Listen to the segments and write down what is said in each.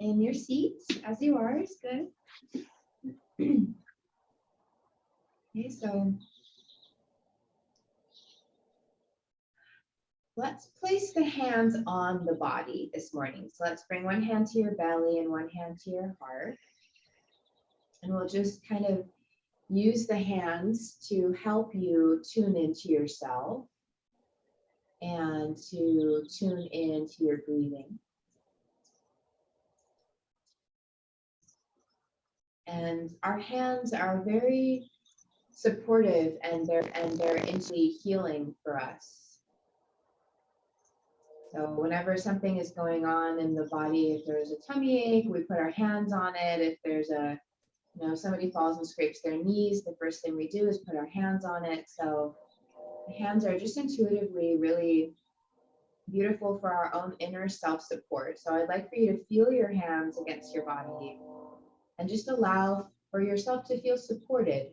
in your seat as you are is good. Okay, so let's place the hands on the body this morning. So let's bring one hand to your belly and one hand to your heart. And we'll just kind of use the hands to help you tune into yourself and to tune into your breathing. And our hands are very supportive and they're intuitively healing for us. So whenever something is going on in the body, if there's a tummy ache, we put our hands on it. If there's a, somebody falls and scrapes their knees, the first thing we do is put our hands on it. So the hands are just intuitively really beautiful for our own inner self-support. So I'd like for you to feel your hands against your body and just allow for yourself to feel supported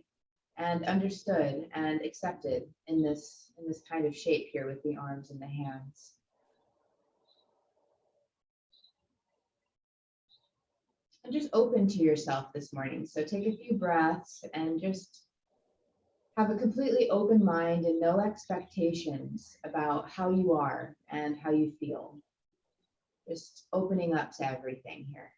and understood and accepted in this kind of shape here with the arms and the hands. And just open to yourself this morning. So take a few breaths and just have a completely open mind and no expectations about how you are and how you feel. Just opening up to everything here.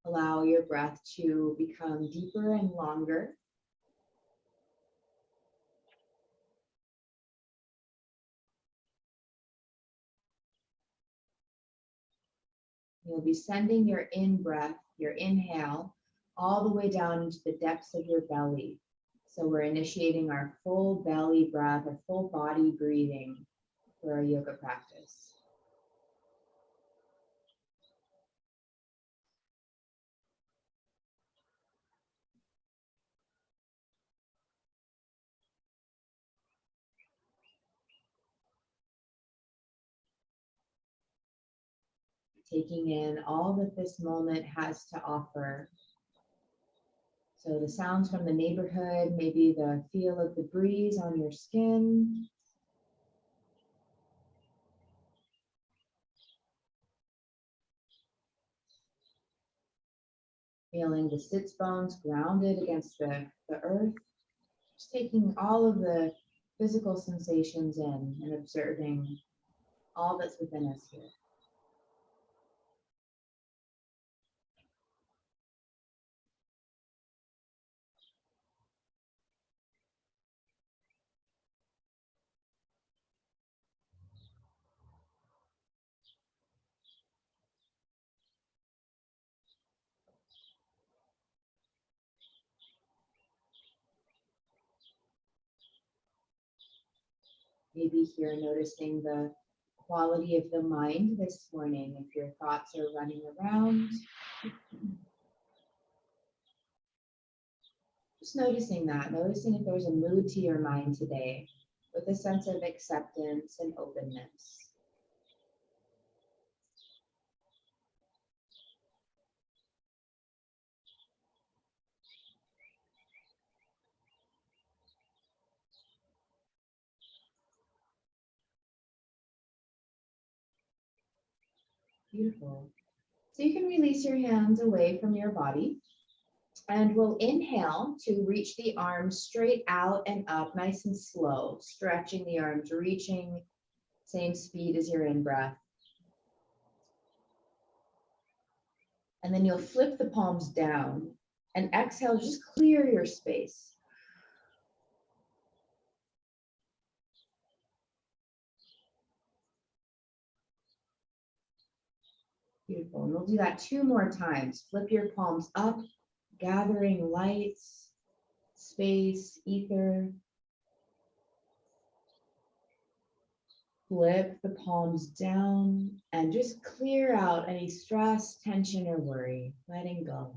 Allow your breath to become deeper and longer. You'll be sending your in-breath, your inhale, all the way down into the depths of your belly. So we're initiating our full belly breath, our full body breathing for our yoga practice. Taking in all that this moment has to offer. So the sounds from the neighborhood, maybe the feel of the breeze on your skin. Feeling the sits bones grounded against the earth. Just taking all of the physical sensations in and observing all that's within us here. Maybe here noticing the quality of the mind this morning, if your thoughts are running around. Just noticing that, noticing if there's a mood to your mind today with a sense of acceptance and openness. Beautiful. So you can release your hands away from your body. And we'll inhale to reach the arms straight out and up, nice and slow, stretching the arms, reaching same speed as your in-breath. And then you'll flip the palms down and exhale, just clear your space. Beautiful. And we'll do that 2 more times. Flip your palms up, gathering lights, space, ether. Flip the palms down and just clear out any stress, tension, or worry, letting go.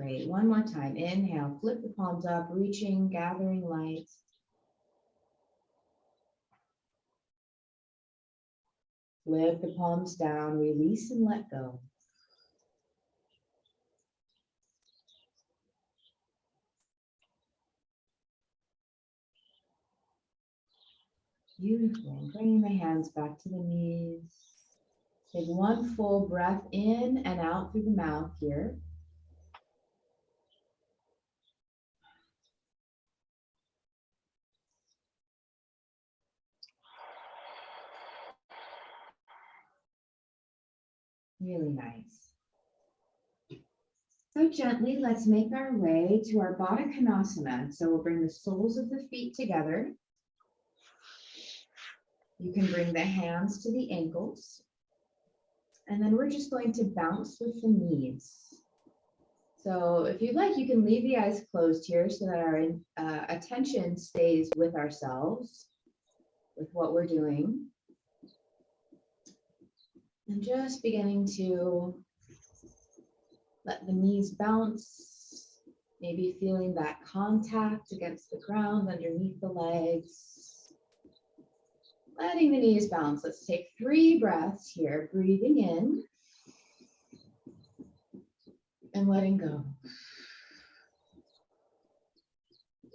Great. One more time. Inhale, flip the palms up, reaching, gathering light. Flip the palms down, release and let go. Beautiful. Bringing the hands back to the knees. Take one full breath in and out through the mouth here. Really nice. So gently, let's make our way to our Baddha Konasana. So we'll bring the soles of the feet together. You can bring the hands to the ankles. And then we're just going to bounce with the knees. So if you'd like, you can leave the eyes closed here so that our attention stays with ourselves, with what we're doing. And just beginning to let the knees bounce, maybe feeling that contact against the ground underneath the legs. Letting the knees bounce. Let's take 3 breaths here, breathing in and letting go.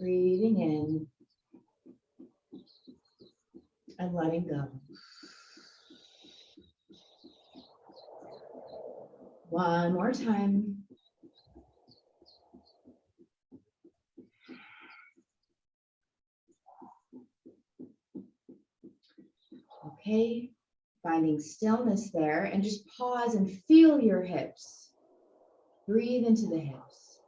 Breathing in and letting go. One more time. Okay, finding stillness there, and just pause and feel your hips. Breathe into the hips.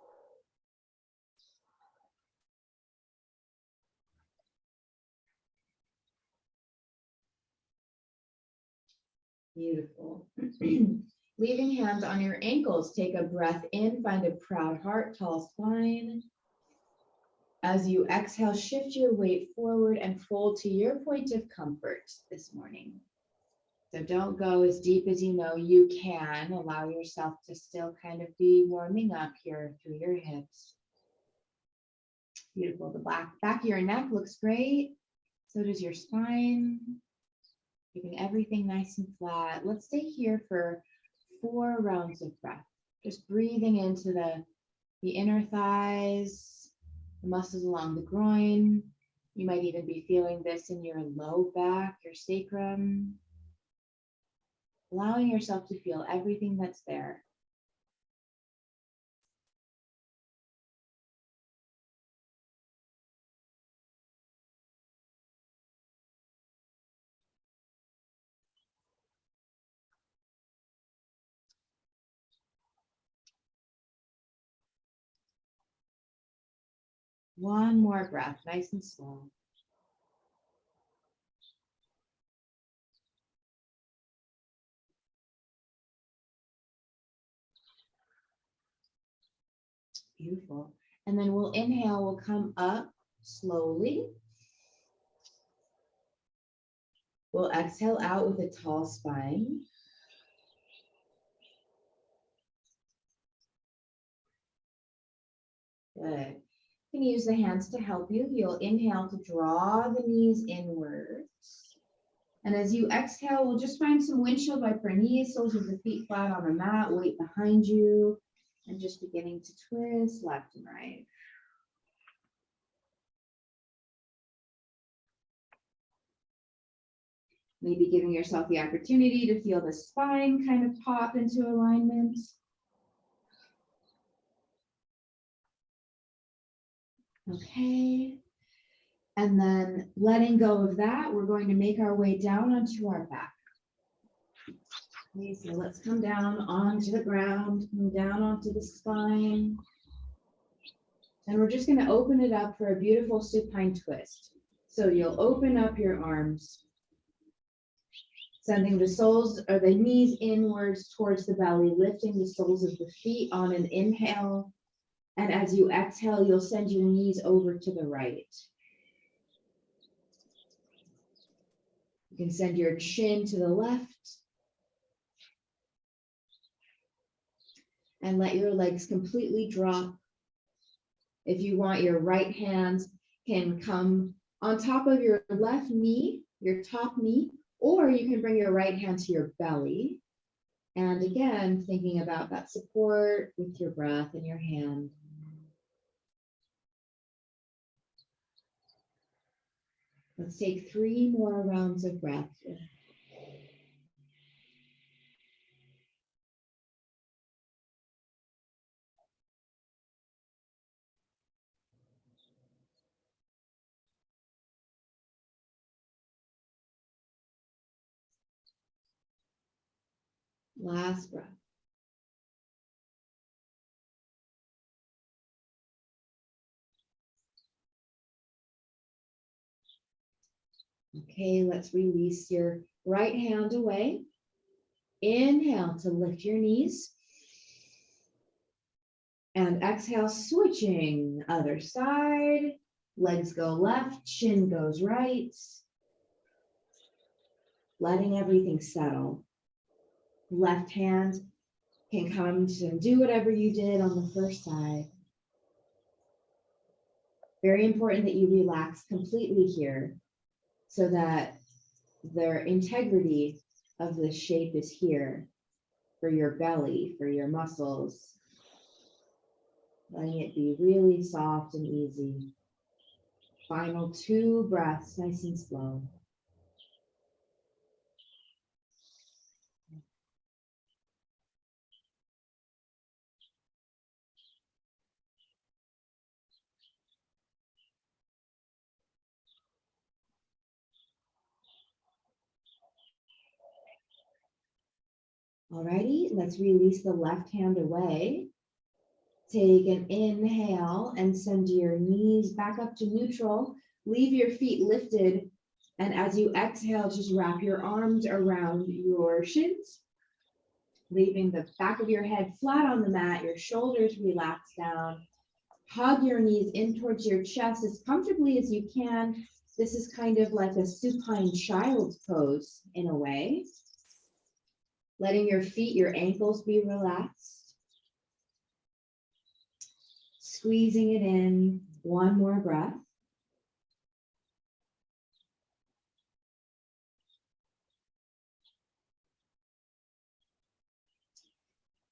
Beautiful. Leaving hands on your ankles, take a breath in, find a proud heart, tall spine. As you exhale, shift your weight forward and fold to your point of comfort this morning. So don't go as deep as you know you can. Allow yourself to still kind of be warming up here through your hips. Beautiful. The back of your neck looks great. So does your spine. Keeping everything nice and flat. Let's stay here for 4 rounds of breath. Just breathing into the inner thighs, the muscles along the groin. You might even be feeling this in your low back, your sacrum. Allowing yourself to feel everything that's there. One more breath, nice and slow. Beautiful. And then we'll inhale, we'll come up slowly. We'll exhale out with a tall spine. Good. You can use the hands to help you. You'll inhale to draw the knees inwards. And as you exhale, we'll just find some windshield wiper knees, soles of the feet flat on the mat, weight behind you, and just beginning to twist left and right. Maybe giving yourself the opportunity to feel the spine kind of pop into alignment. Okay. And then letting go of that, we're going to make our way down onto our back. Okay, so let's come down onto the ground, come down onto the spine. And we're just going to open it up for a beautiful supine twist. So you'll open up your arms, sending the soles or the knees inwards towards the belly, lifting the soles of the feet on an inhale. And as you exhale, you'll send your knees over to the right. You can send your chin to the left. And let your legs completely drop. If you want, your right hand can come on top of your left knee, your top knee, or you can bring your right hand to your belly. And again, thinking about that support with your breath and your hand. Let's take 3 more rounds of breath here. Last breath. Okay, let's release your right hand away. Inhale to lift your knees. And exhale, switching other side. Legs go left, chin goes right. Letting everything settle. Left hand can come to do whatever you did on the first side. Very important that you relax completely here so that the integrity of the shape is here for your belly, for your muscles. Letting it be really soft and easy. Final 2 breaths, nice and slow. Alrighty, let's release the left hand away. Take an inhale and send your knees back up to neutral. Leave your feet lifted. And as you exhale, just wrap your arms around your shins, leaving the back of your head flat on the mat, your shoulders relax down. Hug your knees in towards your chest as comfortably as you can. This is kind of like a supine child's pose in a way. Letting your feet, your ankles be relaxed. Squeezing it in. 1 more breath.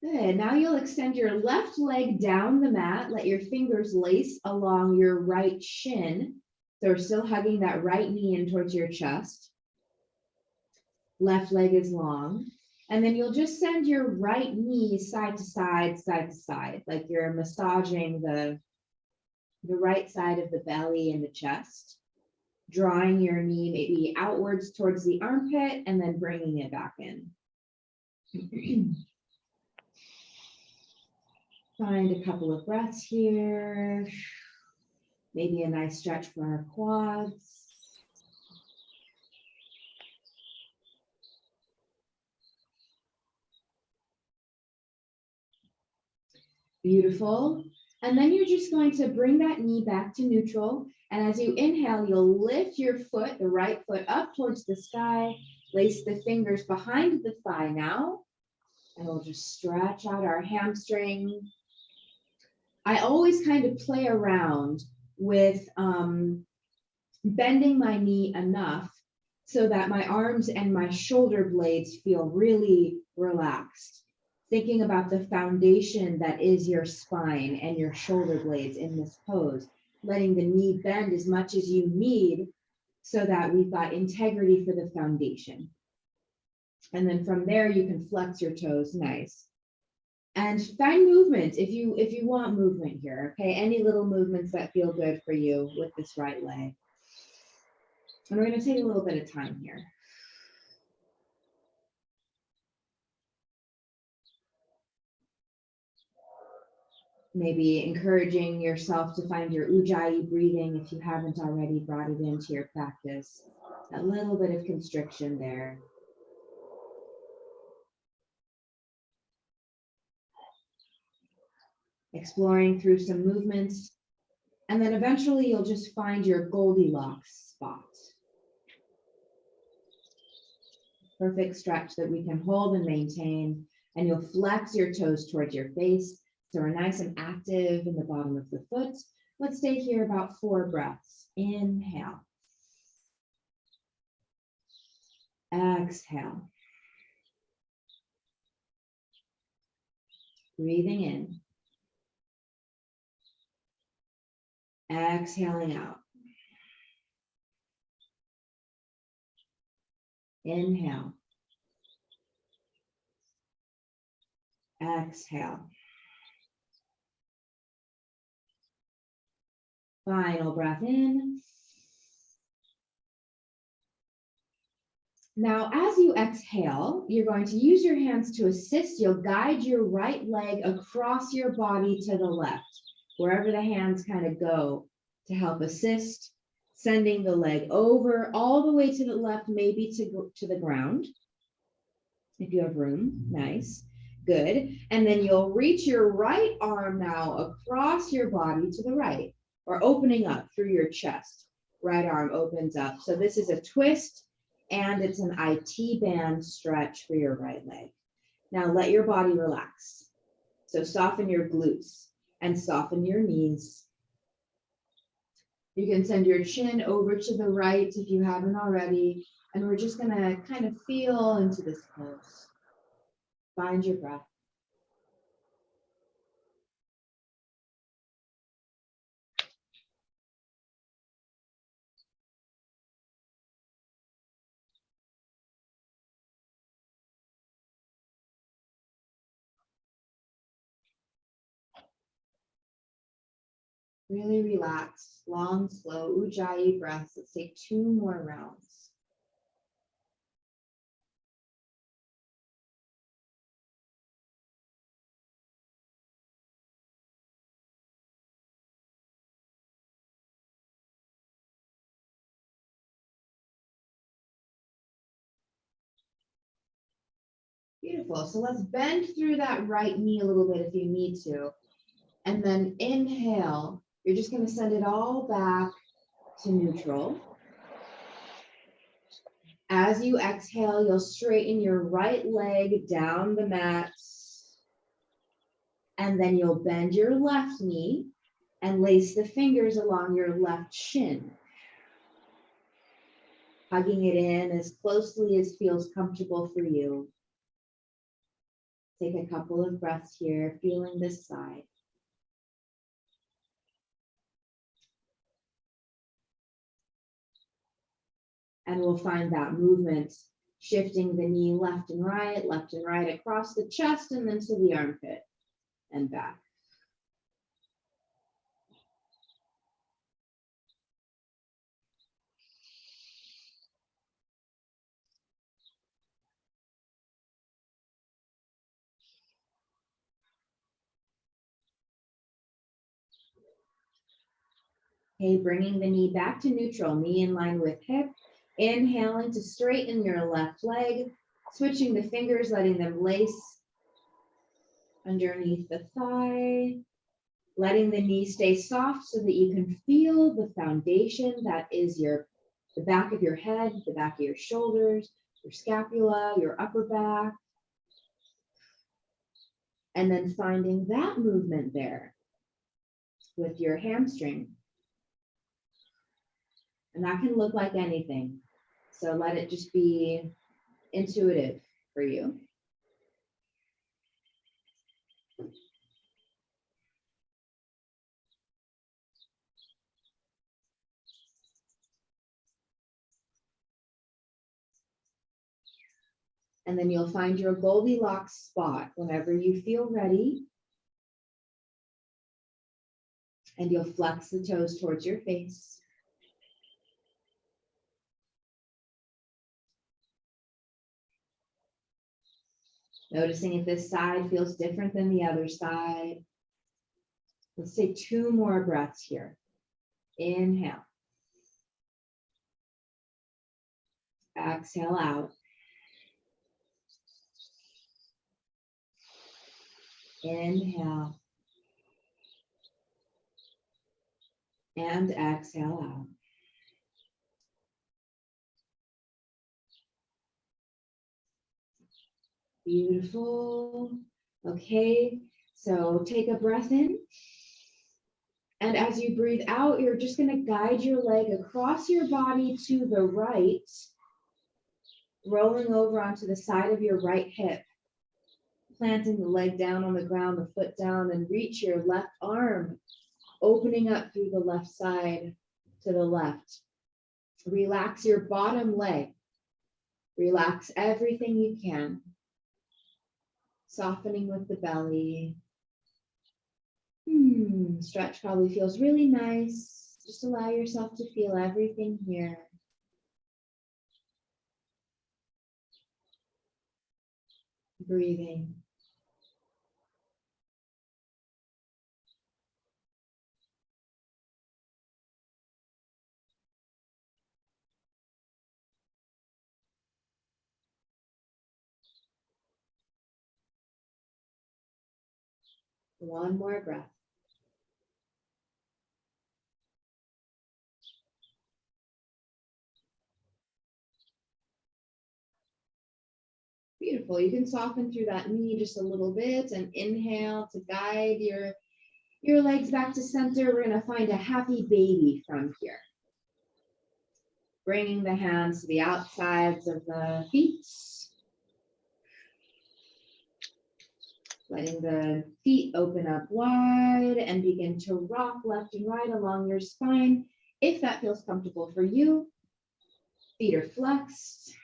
Good. Now you'll extend your left leg down the mat. Let your fingers lace along your right shin. So we're still hugging that right knee in towards your chest. Left leg is long. And then you'll just send your right knee side to side, like you're massaging the right side of the belly and the chest. Drawing your knee maybe outwards towards the armpit and then bringing it back in. Find a couple of breaths here. Maybe a nice stretch for our quads. Beautiful. And then you're just going to bring that knee back to neutral. And as you inhale, you'll lift your foot, the right foot up towards the sky. Lace the fingers behind the thigh now. And we'll just stretch out our hamstring. I always kind of play around with bending my knee enough so that my arms and my shoulder blades feel really relaxed. Thinking about the foundation that is your spine and your shoulder blades in this pose, letting the knee bend as much as you need so that we've got integrity for the foundation. And then from there, you can flex your toes, nice. And find movement if you want movement here, okay? Any little movements that feel good for you with this right leg. And we're gonna take a little bit of time here. Maybe encouraging yourself to find your ujjayi breathing if you haven't already brought it into your practice. A little bit of constriction there. Exploring through some movements, and then eventually you'll just find your Goldilocks spot. Perfect stretch that we can hold and maintain. And you'll flex your toes towards your face. So we're nice and active in the bottom of the foot. Let's stay here about 4 breaths. Inhale. Exhale. Breathing in. Exhaling out. Inhale. Exhale. Final breath in. Now, as you exhale, you're going to use your hands to assist. You'll guide your right leg across your body to the left, wherever the hands kind of go to help assist, sending the leg over all the way to the left, maybe to the ground. If you have room, nice, good. And then you'll reach your right arm now across your body to the right, or opening up through your chest. Right arm opens up. So this is a twist, and it's an IT band stretch for your right leg. Now let your body relax. So soften your glutes and soften your knees. You can send your chin over to the right if you haven't already. And we're just gonna kind of feel into this pose. Find your breath. Really relax, long, slow Ujjayi breaths. Let's take 2 more rounds. Beautiful. So let's bend through that right knee a little bit if you need to. And then inhale. You're just going to send it all back to neutral. As you exhale, you'll straighten your right leg down the mat. And then you'll bend your left knee and lace the fingers along your left shin. Hugging it in as closely as feels comfortable for you. Take a couple of breaths here, feeling this side. And we'll find that movement, shifting the knee left and right across the chest and then to the armpit and back. Okay, bringing the knee back to neutral, knee in line with hip. Inhaling to straighten your left leg, switching the fingers, letting them lace underneath the thigh, letting the knee stay soft so that you can feel the foundation that is the back of your head, the back of your shoulders, your scapula, your upper back. And then finding that movement there with your hamstring. And that can look like anything. So let it just be intuitive for you. And then you'll find your Goldilocks spot whenever you feel ready. And you'll flex the toes towards your face. Noticing if this side feels different than the other side. Let's take 2 more breaths here. Inhale. Exhale out. Inhale. And exhale out. Beautiful. Okay, so take a breath in. And as you breathe out, you're just going to guide your leg across your body to the right, rolling over onto the side of your right hip, planting the leg down on the ground, the foot down, and reach your left arm, opening up through the left side to the left. Relax your bottom leg. Relax everything you can. Softening with the belly. Stretch probably feels really nice. Just allow yourself to feel everything here. Breathing. One more breath. Beautiful. You can soften through that knee just a little bit and inhale to guide your legs back to center. We're going to find a happy baby from here. Bringing the hands to the outsides of the feet. Letting the feet open up wide and begin to rock left and right along your spine. If that feels comfortable for you, feet are flexed.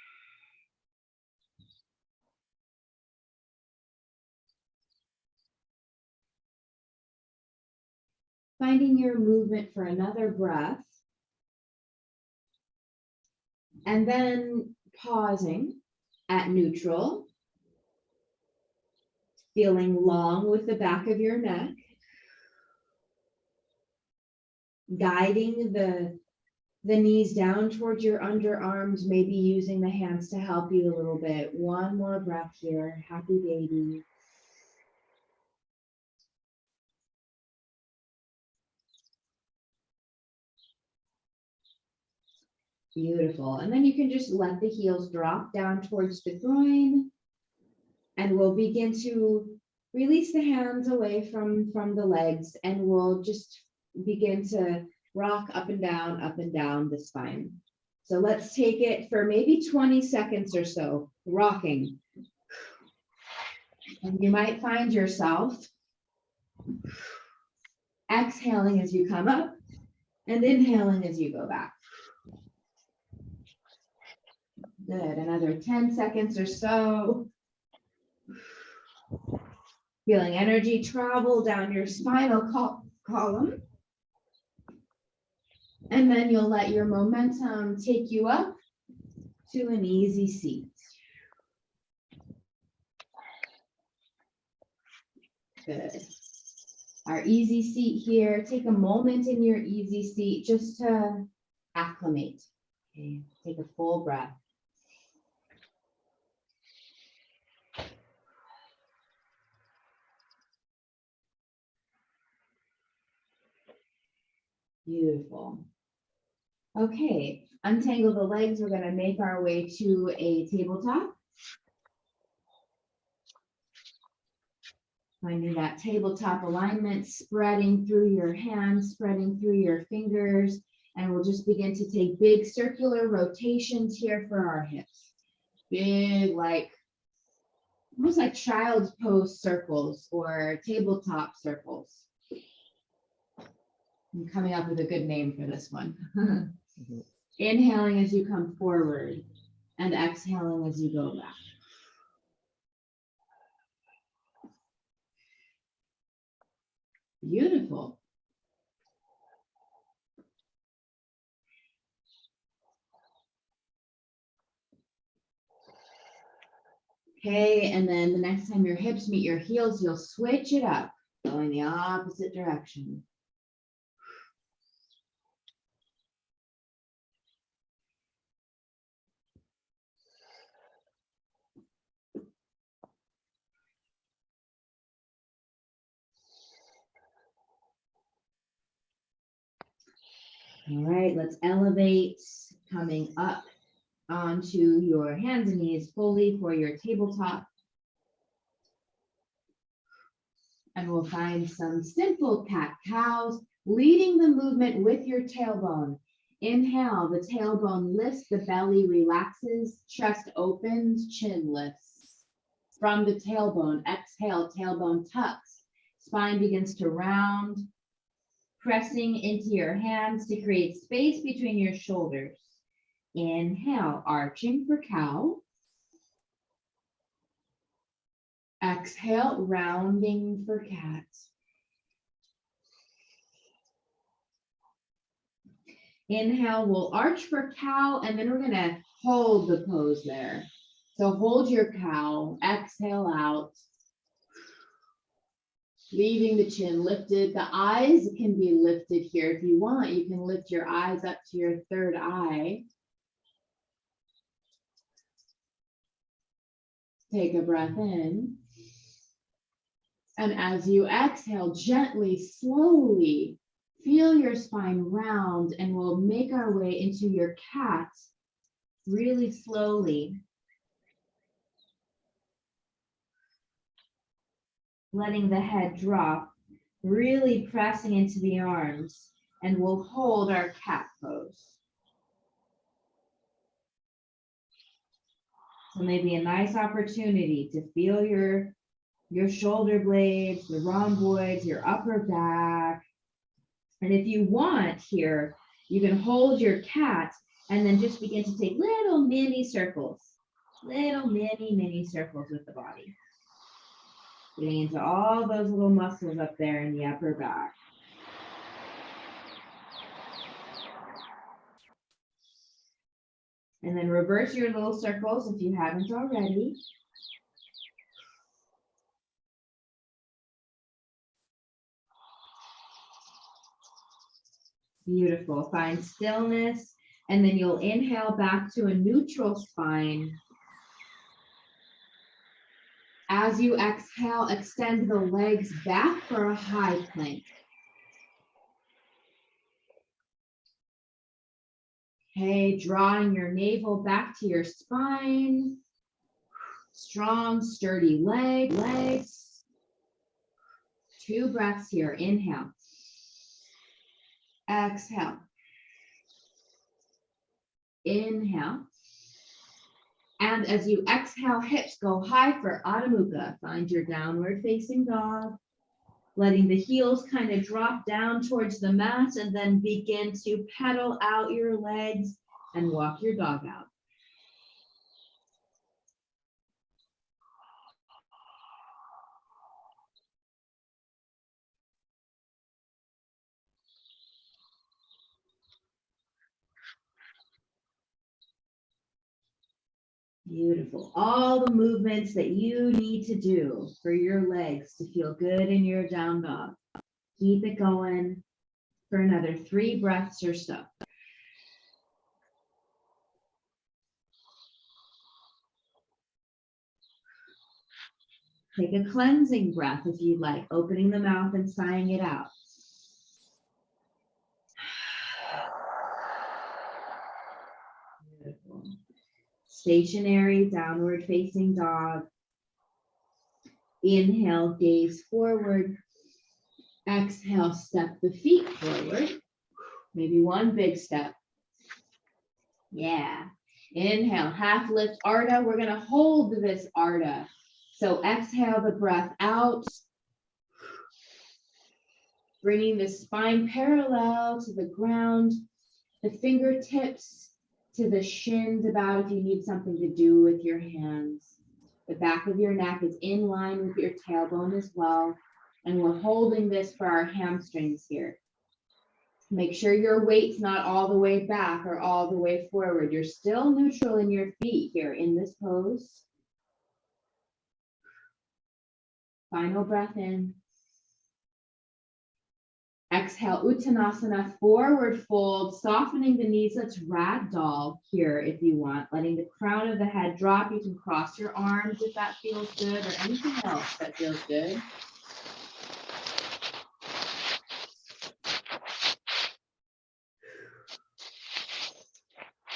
Finding your movement for another breath. And then pausing at neutral. Feeling long with the back of your neck. Guiding the knees down towards your underarms, maybe using the hands to help you a little bit. One more breath here. Happy baby. Beautiful. And then you can just let the heels drop down towards the groin. And we'll begin to release the hands away from the legs, and we'll just begin to rock up and down the spine. So let's take it for maybe 20 seconds or so, rocking. And you might find yourself exhaling as you come up and inhaling as you go back. Good, another 10 seconds or so. Feeling energy travel down your spinal column. And then you'll let your momentum take you up to an easy seat. Good. Our easy seat here. Take a moment in your easy seat just to acclimate. Okay, take a full breath. Beautiful. Okay, untangle the legs. We're going to make our way to a tabletop. Finding that tabletop alignment, spreading through your hands, spreading through your fingers, and we'll just begin to take big circular rotations here for our hips. Big, like, almost like child's pose circles or tabletop circles. I'm coming up with a good name for this one. Inhaling as you come forward and exhaling as you go back. Beautiful. Okay, and then the next time your hips meet your heels, you'll switch it up, going the opposite direction. All right, let's elevate, coming up onto your hands and knees fully for your tabletop. And we'll find some simple cat-cows, leading the movement with your tailbone. Inhale, the tailbone lifts, the belly relaxes, chest opens, chin lifts. From the tailbone, exhale, tailbone tucks, spine begins to round, pressing into your hands to create space between your shoulders. Inhale, arching for cow. Exhale, rounding for cat. Inhale, we'll arch for cow, and then we're gonna hold the pose there. So hold your cow, exhale out. Leaving the chin lifted. The eyes can be lifted here. If you want, you can lift your eyes up to your third eye. Take a breath in. And as you exhale, gently, slowly, feel your spine round, and we'll make our way into your cat really slowly. Letting the head drop, really pressing into the arms, and we'll hold our cat pose. So maybe a nice opportunity to feel your shoulder blades, the rhomboids, your upper back. And if you want here, you can hold your cat and then just begin to take little mini circles, little mini circles with the body. Getting into all those little muscles up there in the upper back. And then reverse your little circles if you haven't already. Beautiful. Find stillness, and then you'll inhale back to a neutral spine. As you exhale, extend the legs back for a high plank. Okay, drawing your navel back to your spine. Strong, sturdy legs. 2 breaths here. Inhale. Exhale. Inhale. And as you exhale, hips go high for Adho Mukha. Find your downward facing dog. Letting the heels kind of drop down towards the mat, and then begin to pedal out your legs and walk your dog out. Beautiful. All the movements that you need to do for your legs to feel good in your down dog. Keep it going for another 3 breaths or so. Take a cleansing breath if you'd like, opening the mouth and sighing it out. Beautiful. Stationary downward facing dog. Inhale, gaze forward. Exhale, step the feet forward. Maybe 1 big step. Yeah. Inhale, half lift Ardha. We're going to hold this Ardha. So exhale the breath out. Bringing the spine parallel to the ground. The fingertips to the shins about if you need something to do with your hands. The back of your neck is in line with your tailbone as well. And we're holding this for our hamstrings here. Make sure your weight's not all the way back or all the way forward. You're still neutral in your feet here in this pose. Final breath in. Exhale, Uttanasana, forward fold, softening the knees. Let's ragdoll here if you want, letting the crown of the head drop. You can cross your arms if that feels good, or anything else that feels good.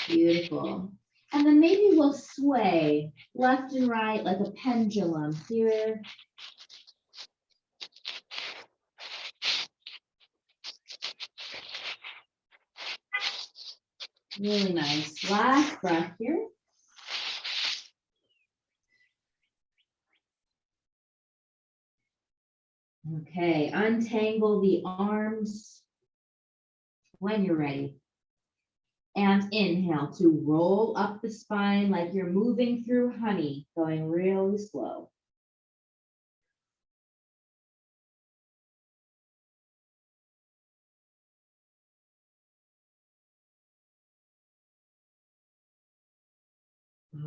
Beautiful. And then maybe we'll sway left and right like a pendulum here. Really nice. Last breath here. Okay, untangle the arms when you're ready. And inhale to roll up the spine like you're moving through honey, going really slow.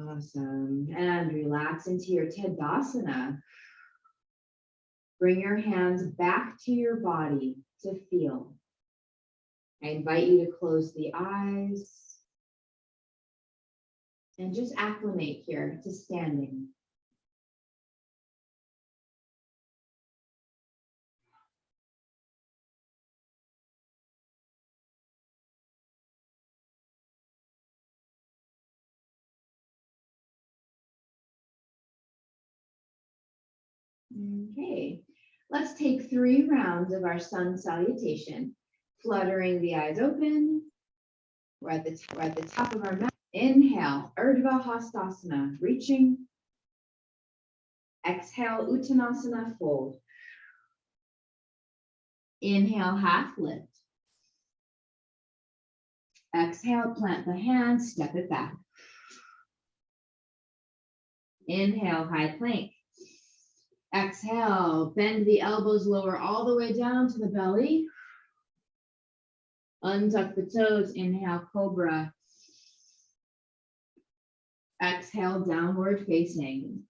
Awesome. And relax into your Tadasana. Bring your hands back to your body to feel. I invite you to close the eyes and just acclimate here to standing. Okay, let's take 3 rounds of our sun salutation. Fluttering the eyes open. We're at the top of our mat. Inhale, Urdhva Hastasana, reaching. Exhale, Uttanasana, fold. Inhale, half lift. Exhale, plant the hands, step it back. Inhale, high plank. Exhale, bend the elbows lower all the way down to the belly. Untuck the toes, inhale, cobra. Exhale, downward facing.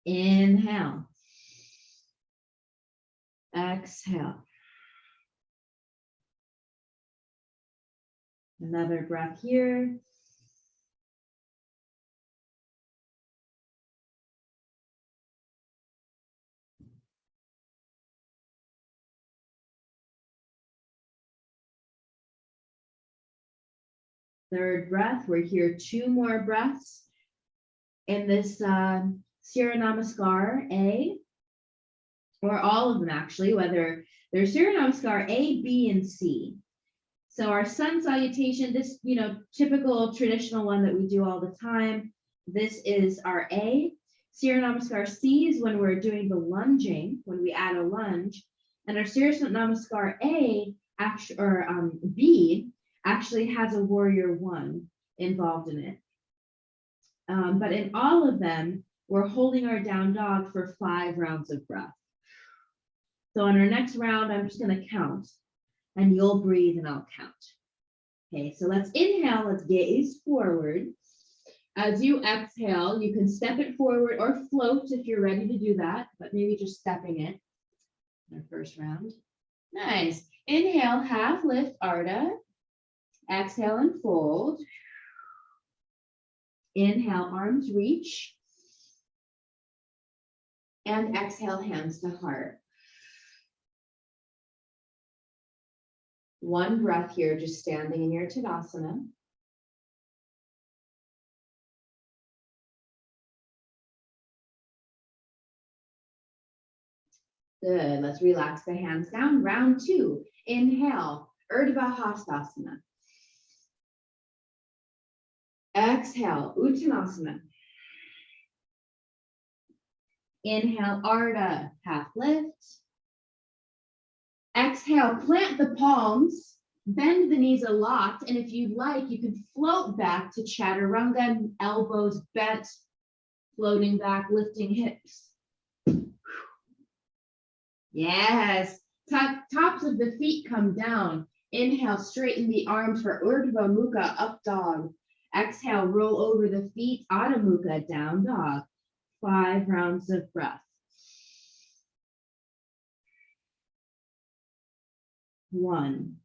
Inhale. Exhale. Another breath here. Third breath, we're here 2 more breaths in this Surya Namaskar A, or all of them actually, whether they're Surya Namaskar A, B, and C. So our sun salutation, this, typical traditional one that we do all the time, this is our A. Surya Namaskar C is when we're doing the lunging, when we add a lunge, and our Surya Namaskar A, B, actually has a warrior 1 involved in it. But in all of them, we're holding our down dog for 5 rounds of breath. So on our next round, I'm just going to count, and you'll breathe and I'll count. Okay, so let's inhale, let's gaze forward. As you exhale, you can step it forward or float if you're ready to do that, but maybe just stepping it in our first round. Nice. Inhale, half lift, Ardha. Exhale and fold. Inhale, arms reach. And exhale, hands to heart. 1 breath here, just standing in your Tadasana. Good, let's relax the hands down. Round 2, inhale, Urdhva Hastasana. Exhale, Uttanasana. Inhale, Ardha, half lift. Exhale, plant the palms, bend the knees a lot, and if you'd like, you can float back to Chaturanga, elbows bent, floating back, lifting hips. Yes, tops of the feet come down. Inhale, straighten the arms for Urdhva Mukha, up dog. Exhale, roll over the feet, Adho Mukha, down dog. 5 rounds of breath. 1.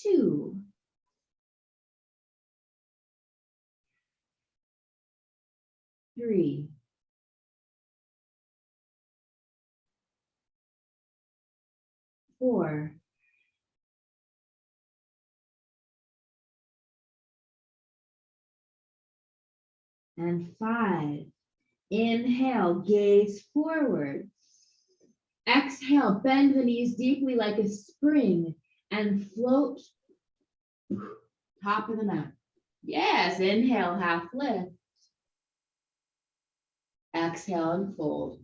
2. 3. 4. 5. Inhale, gaze forward. Exhale, bend the knees deeply like a spring and float top of the mat. Yes, inhale, half lift. Exhale and fold.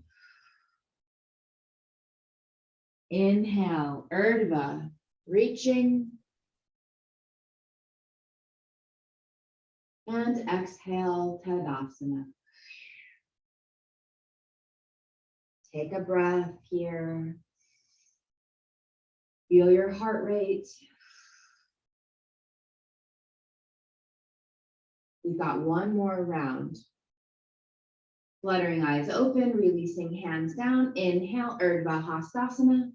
Inhale, Urdhva, reaching. And exhale, Tadasana. Take a breath here. Feel your heart rate. We've got one more round. Fluttering eyes open, releasing hands down. Inhale, Urdhva Hastasana.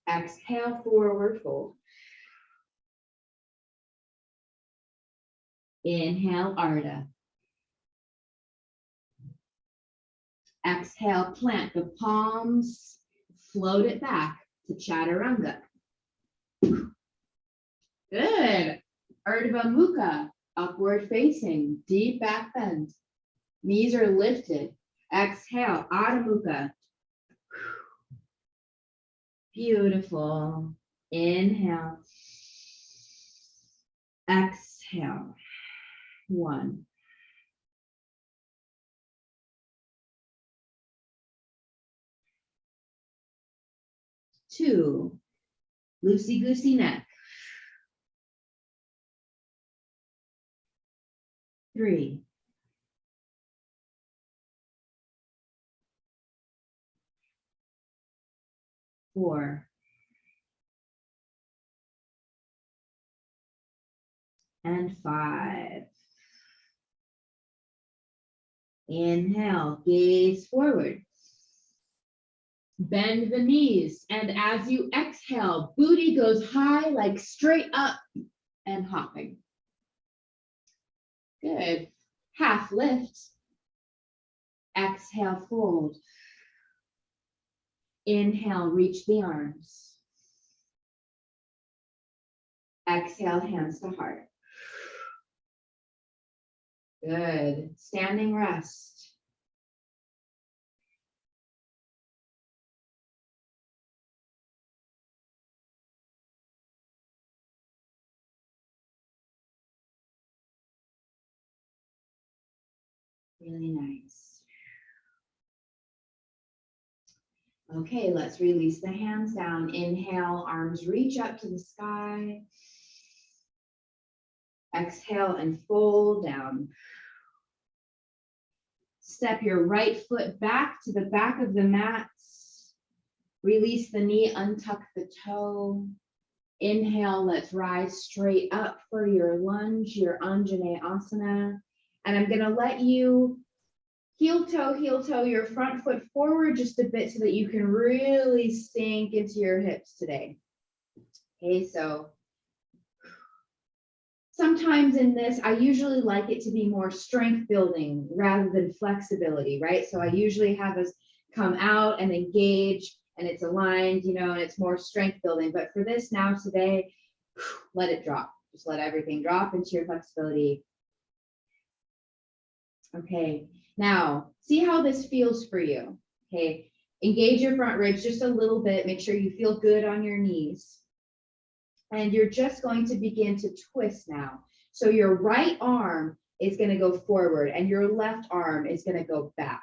Exhale, forward fold. Inhale, Ardha. Exhale, plant the palms, float it back to Chaturanga. Good. Urdhva Mukha, upward facing, deep back bend. Knees are lifted. Exhale, Adho Mukha. Beautiful. Inhale. Exhale. 1. 2. Loosey-goosey neck. 3. 4. And 5. Inhale, gaze forward. Bend the knees, and as you exhale, booty goes high like straight up and hopping. Good. Half lift. Exhale, fold. Inhale, reach the arms. Exhale, hands to heart. Good. Standing rest. Really nice. Okay, let's release the hands down. Inhale, arms reach up to the sky. Exhale and fold down. Step your right foot back to the back of the mat. Release the knee, untuck the toe. Inhale, let's rise straight up for your lunge, your Anjaneyasana. And I'm gonna let you heel toe, your front foot forward just a bit so that you can really sink into your hips today. Okay, so sometimes in this, I usually like it to be more strength building rather than flexibility, right? So I usually have us come out and engage and it's aligned, you know, and it's more strength building. But for this now today, let it drop. Just let everything drop into your flexibility. Okay, now see how this feels for you. Okay, engage your front ribs just a little bit. Make sure you feel good on your knees. And you're just going to begin to twist now. So your right arm is going to go forward and your left arm is going to go back.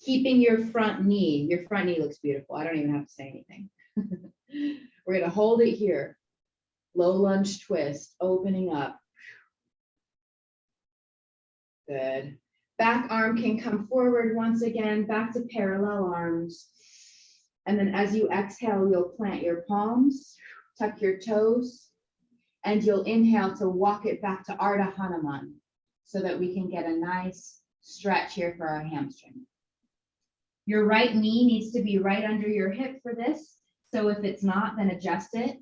Keeping your front knee looks beautiful. I don't even have to say anything. We're going to hold it here. Low lunge twist, opening up. Good. Back arm can come forward once again, back to parallel arms. And then as you exhale, you'll plant your palms, tuck your toes, and you'll inhale to walk it back to Ardha Hanuman so that we can get a nice stretch here for our hamstring. Your right knee needs to be right under your hip for this. So if it's not, then adjust it.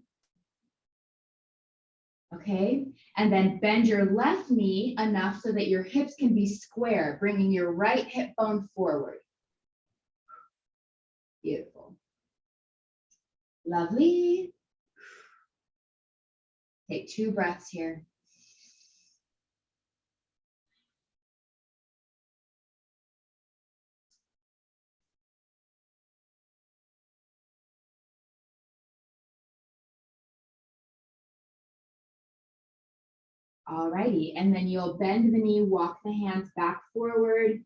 Okay, and then bend your left knee enough so that your hips can be square, bringing your right hip bone forward. Beautiful. Lovely. Take 2 breaths here. Alrighty, and then you'll bend the knee, walk the hands back forward,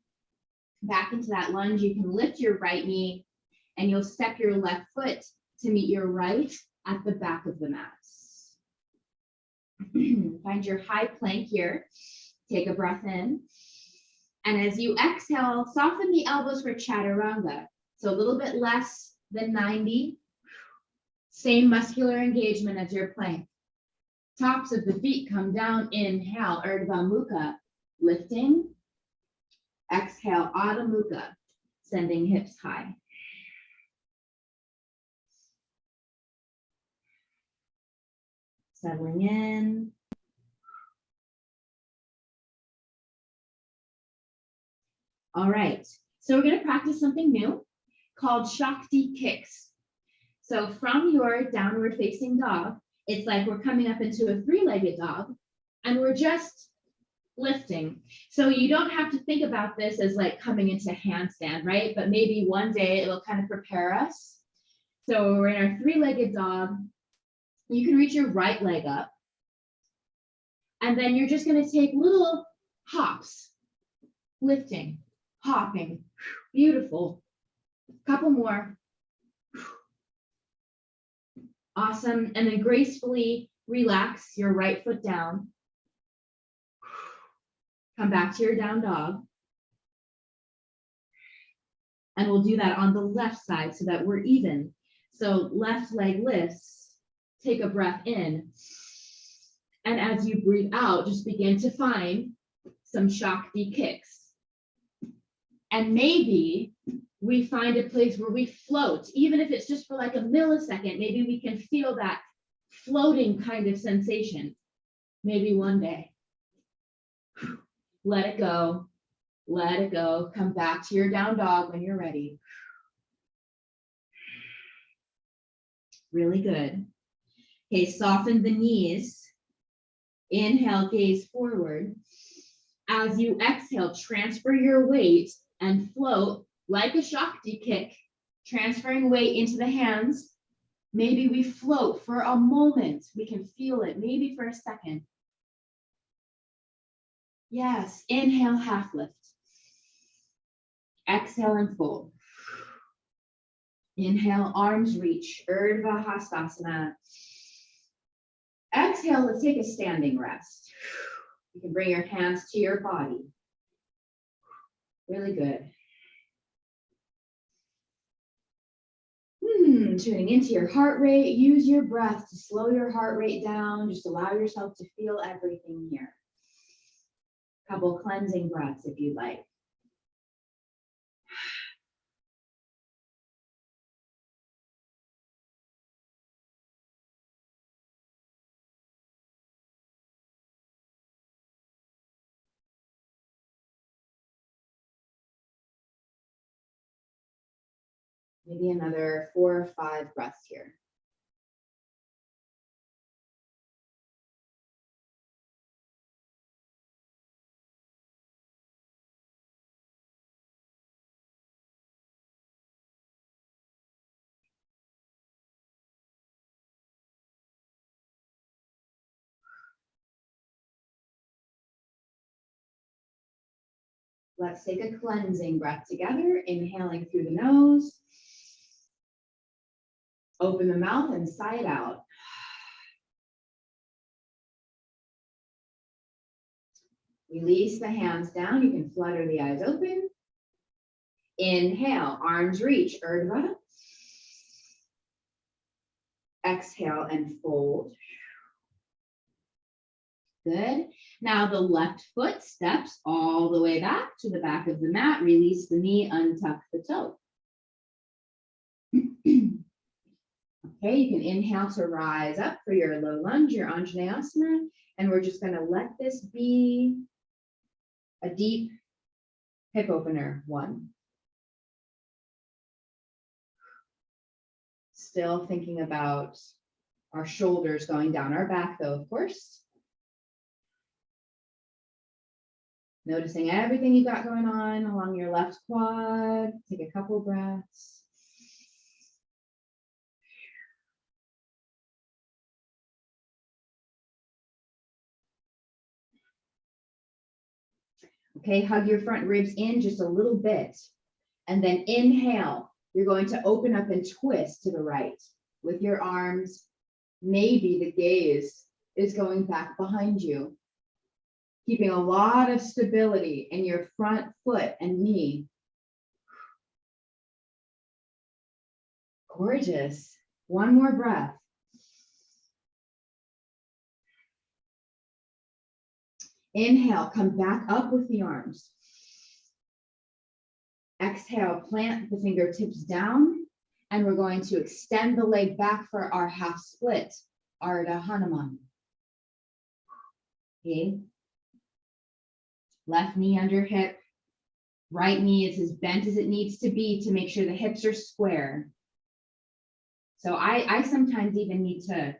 back into that lunge. You can lift your right knee and you'll step your left foot to meet your right at the back of the mat. Find your high plank here. Take a breath in. And as you exhale, soften the elbows for chaturanga. So a little bit less than 90. Same muscular engagement as your plank. Tops of the feet come down. Inhale, Urdhva Mukha, lifting. Exhale, Adho Mukha, sending hips high. Settling in. All right, so we're going to practice something new called Shakti kicks. So from your downward facing dog, it's like we're coming up into a three-legged dog and we're just lifting. So you don't have to think about this as like coming into handstand, right? But maybe one day it'll kind of prepare us. So we're in our three-legged dog. You can reach your right leg up. And then you're just going to take little hops, lifting, hopping. Beautiful. Couple more. Awesome. And then gracefully relax your right foot down. Come back to your down dog. And we'll do that on the left side so that we're even. So left leg lifts. Take a breath in. And as you breathe out, just begin to find some Shakti kicks. And maybe we find a place where we float, even if it's just for like a millisecond. Maybe we can feel that floating kind of sensation. Maybe one day. Let it go. Let it go. Come back to your down dog when you're ready. Really good. Okay, soften the knees. Inhale, gaze forward. As you exhale, transfer your weight and float like a Shakti kick, transferring weight into the hands. Maybe we float for a moment. We can feel it, maybe for a second. Yes, inhale, half lift. Exhale and fold. Inhale, arms reach, Urdhva Hastasana. Exhale, let's take a standing rest. You can bring your hands to your body. Really good. Tuning into your heart rate, use your breath to slow your heart rate down. Just allow yourself to feel everything here. Couple cleansing breaths if you'd like. Maybe another 4 or 5 breaths here. Let's take a cleansing breath together, inhaling through the nose. Open the mouth and sigh it out. Release the hands down. You can flutter the eyes open. Inhale, arms reach, Urdhva. Exhale and fold. Good. Now the left foot steps all the way back to the back of the mat. Release the knee, untuck the toe. Okay, you can inhale to rise up for your low lunge, your Anjaneyasana, and we're just going to let this be a deep hip opener. 1. Still thinking about our shoulders going down our back though, of course. Noticing everything you got going on along your left quad. Take a couple breaths. Okay, hug your front ribs in just a little bit. And then inhale, you're going to open up and twist to the right with your arms. Maybe the gaze is going back behind you, keeping a lot of stability in your front foot and knee. Gorgeous. One more breath. Inhale, come back up with the arms. Exhale, plant the fingertips down, and we're going to extend the leg back for our half split, Ardha Hanuman. Okay. Left knee under hip, right knee is as bent as it needs to be to make sure the hips are square. So I sometimes even need to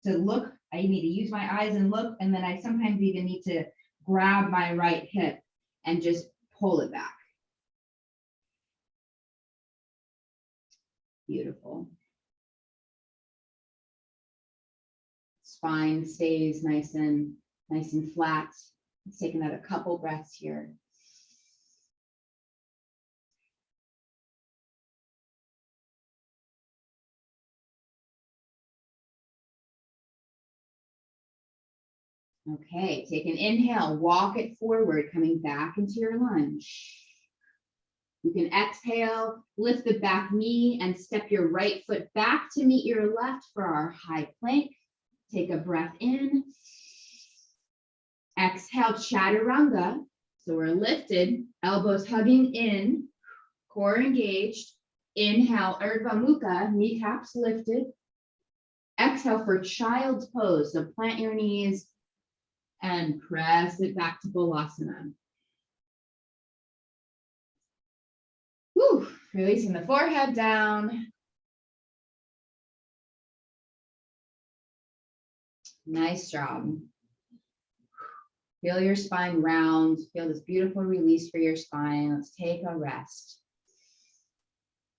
look, I need to use my eyes and look, and then I sometimes even need to grab my right hip and just pull it back. Beautiful. Spine stays nice and flat. Let's take another couple breaths here. Okay, take an inhale, walk it forward, coming back into your lunge. You can exhale, lift the back knee and step your right foot back to meet your left for our high plank. Take a breath in. Exhale, chaturanga. So we're lifted, elbows hugging in, core engaged. Inhale, Urdhva Mukha, kneecaps lifted. Exhale for child's pose. So plant your knees and press it back to Balasana. Whew, releasing the forehead down. Nice job. Feel your spine round. Feel this beautiful release for your spine. Let's take a rest.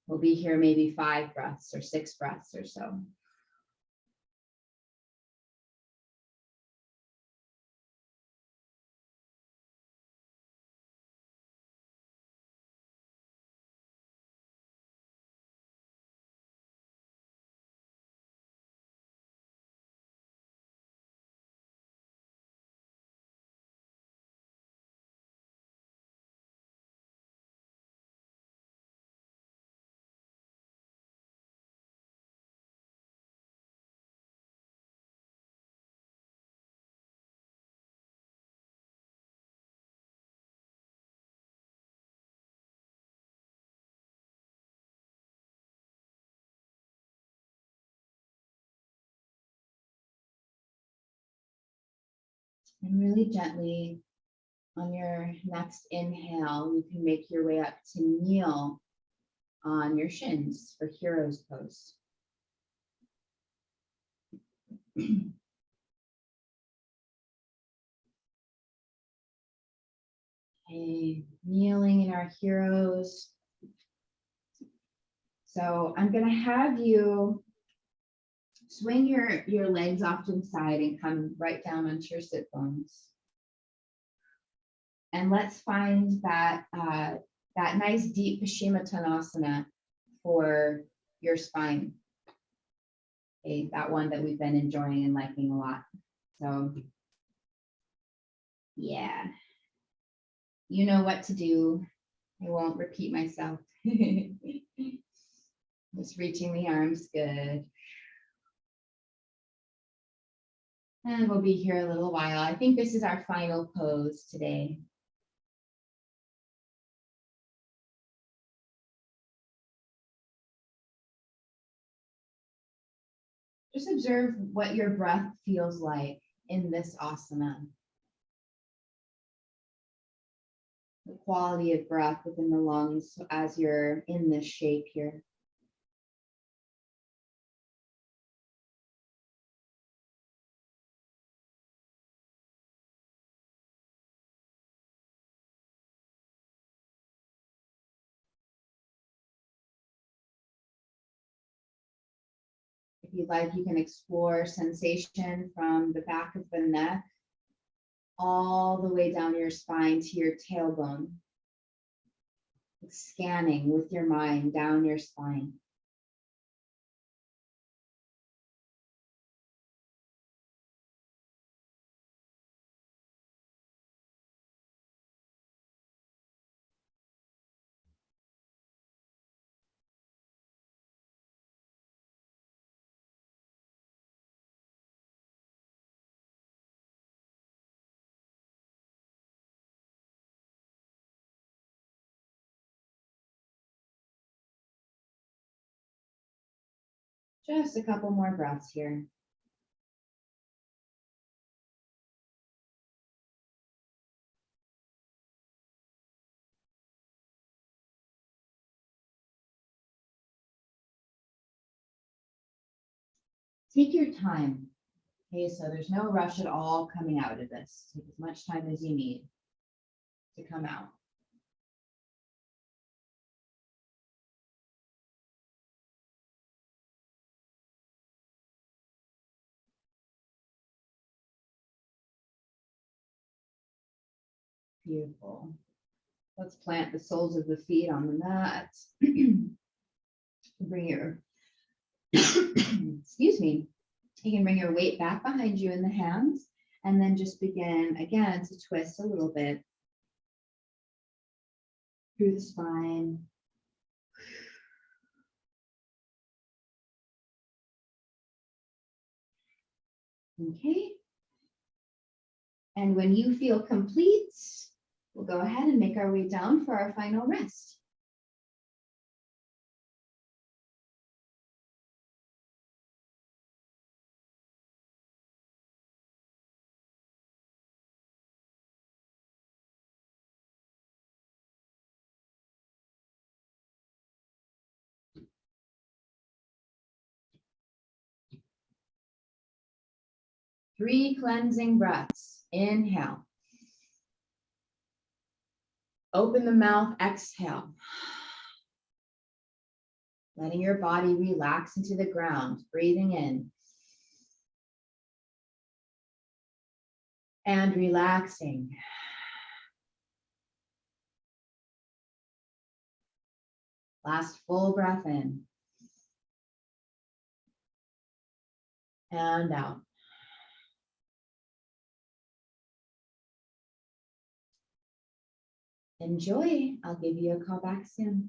We'll be here maybe 5 breaths or 6 breaths or so. And really gently on your next inhale, you can make your way up to kneel on your shins for hero's pose. Okay, kneeling in our heroes. So I'm going to have you swing your legs off to the side and come right down onto your sit bones. And let's find that nice deep Paschimottanasana for your spine. Okay, that one that we've been enjoying and liking a lot. So yeah, you know what to do. I won't repeat myself. Just reaching the arms, good. And we'll be here a little while. I think this is our final pose today. Just observe what your breath feels like in this asana. The quality of breath within the lungs as you're in this shape here. If you'd like, you can explore sensation from the back of the neck all the way down your spine to your tailbone. Scanning with your mind down your spine. Just a couple more breaths here. Take your time. Okay, so there's no rush at all coming out of this. Take as much time as you need to come out. Beautiful. Let's plant the soles of the feet on the mat. Bring your, excuse me, you can bring your weight back behind you in the hands and then just begin again to twist a little bit through the spine. Okay. And when you feel complete, we'll go ahead and make our way down for our final rest. Three cleansing breaths. Inhale. Open the mouth, exhale. Letting your body relax into the ground, breathing in. And relaxing. Last full breath in. And out. Enjoy. I'll give you a call back soon.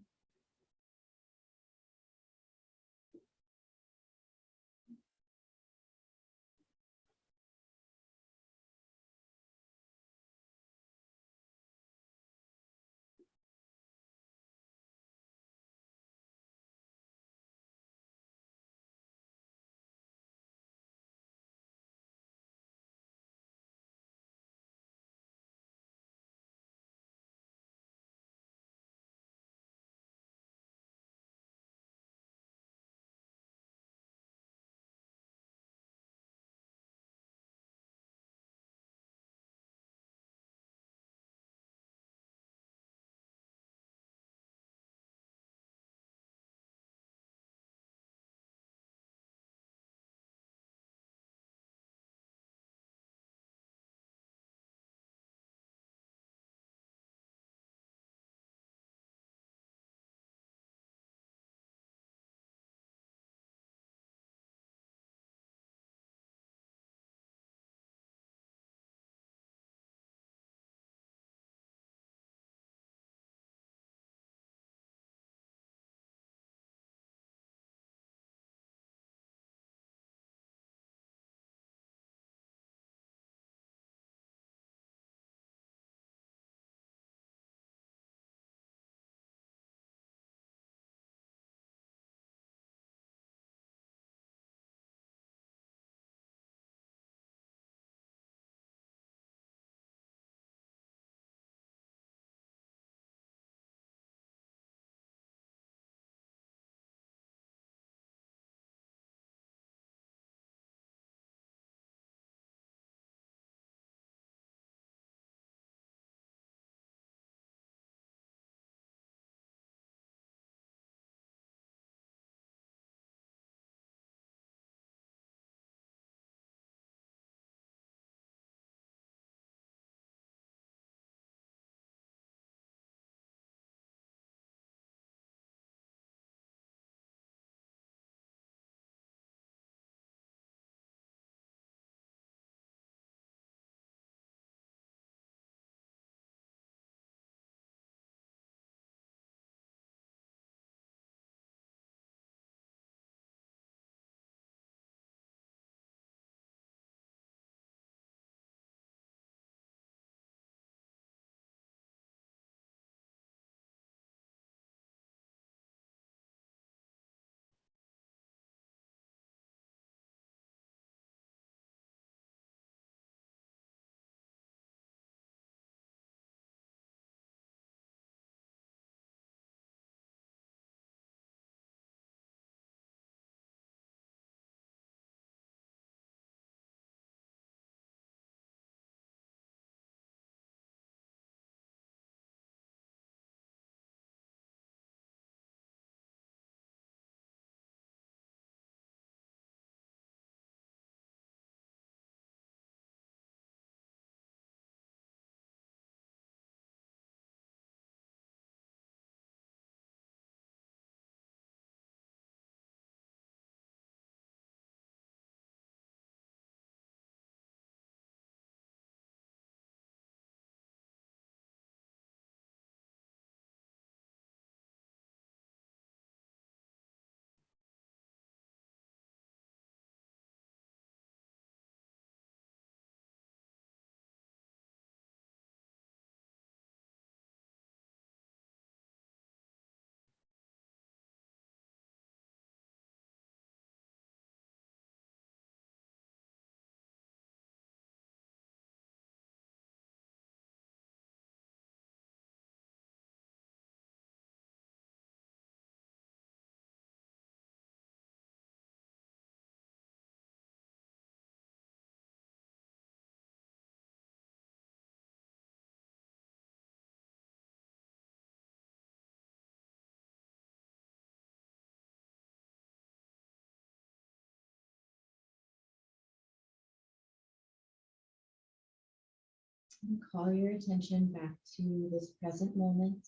And call your attention back to this present moment.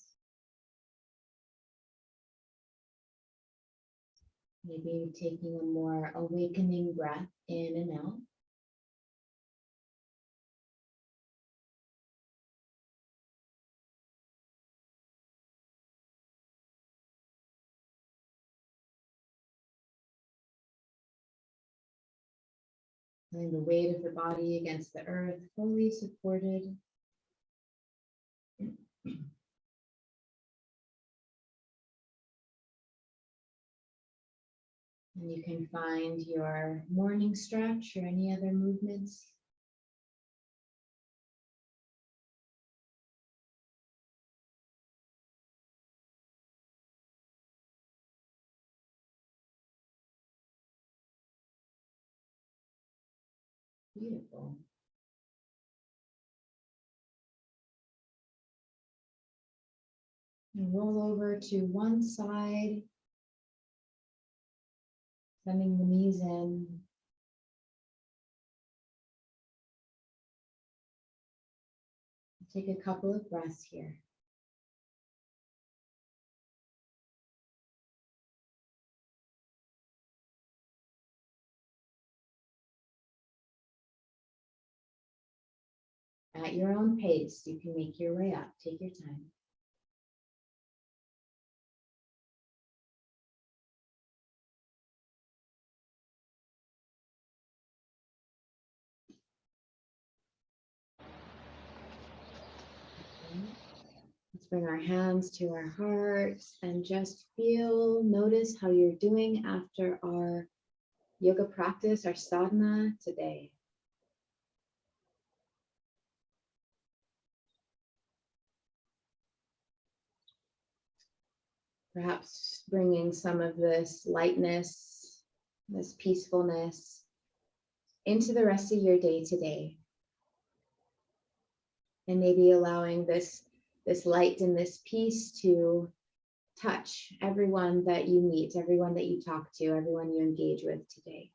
Maybe taking a more awakening breath in and out. Feeling the weight of the body against the earth, fully supported. And you can find your morning stretch or any other movements. Beautiful. And roll over to one side, sending the knees in. Take a couple of breaths here. At your own pace, you can make your way up. Take your time. Okay. Let's bring our hands to our hearts and just feel, notice how you're doing after our yoga practice, our sadhana today. Perhaps bringing some of this lightness, this peacefulness into the rest of your day today. And maybe allowing this light and this peace to touch everyone that you meet, everyone that you talk to, everyone you engage with today.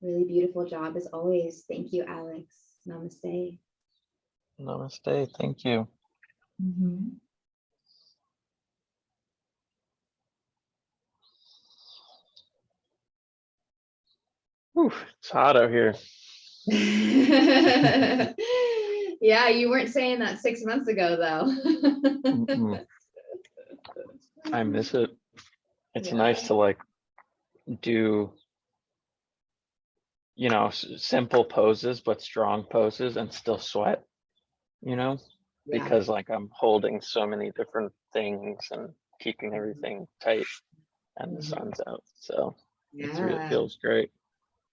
Really beautiful job as always. Thank you, Alex. Namaste. Namaste. Thank you. Mm-hmm. Whew, it's hot out here. Yeah, you weren't saying that 6 months ago, though. I miss it. It's Yeah. nice to like do, simple poses, but strong poses and still sweat, Yeah. because like I'm holding so many different things and keeping everything tight and the sun's out. So it feels great.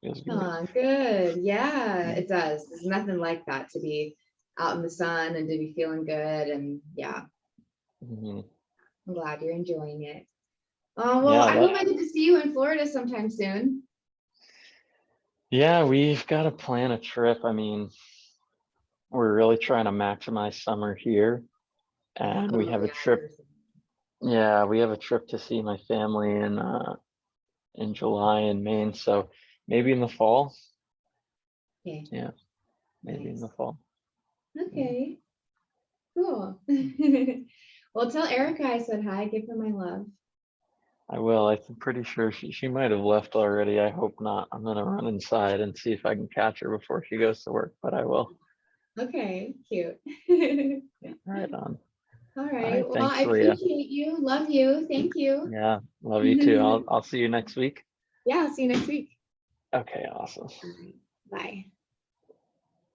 Feels good. Oh, good. Yeah, it does. There's nothing like that, to be out in the sun and to be feeling good. And yeah, Mhm. I'm glad you're enjoying it. Oh, well, I hope I get to see you in Florida sometime soon. Yeah, we've got to plan a trip. I mean, we're really trying to maximize summer here, and we have a trip. Yeah, we have a trip to see my family in July in Maine. So maybe in the fall. Okay. Yeah, maybe in Nice. the fall. Okay. Cool. Well, tell Erica I said hi. Give her my love. I will. I'm pretty sure she might have left already. I hope not. I'm gonna run inside and see if I can catch her before she goes to work, but I will. Okay, cute. Right on. All All right. right, Well, thanks, I Leah. appreciate you. Love you. Thank you. Yeah, love you too. I'll see you next week. Yeah, I'll see you next week. Okay, awesome. All right. Bye.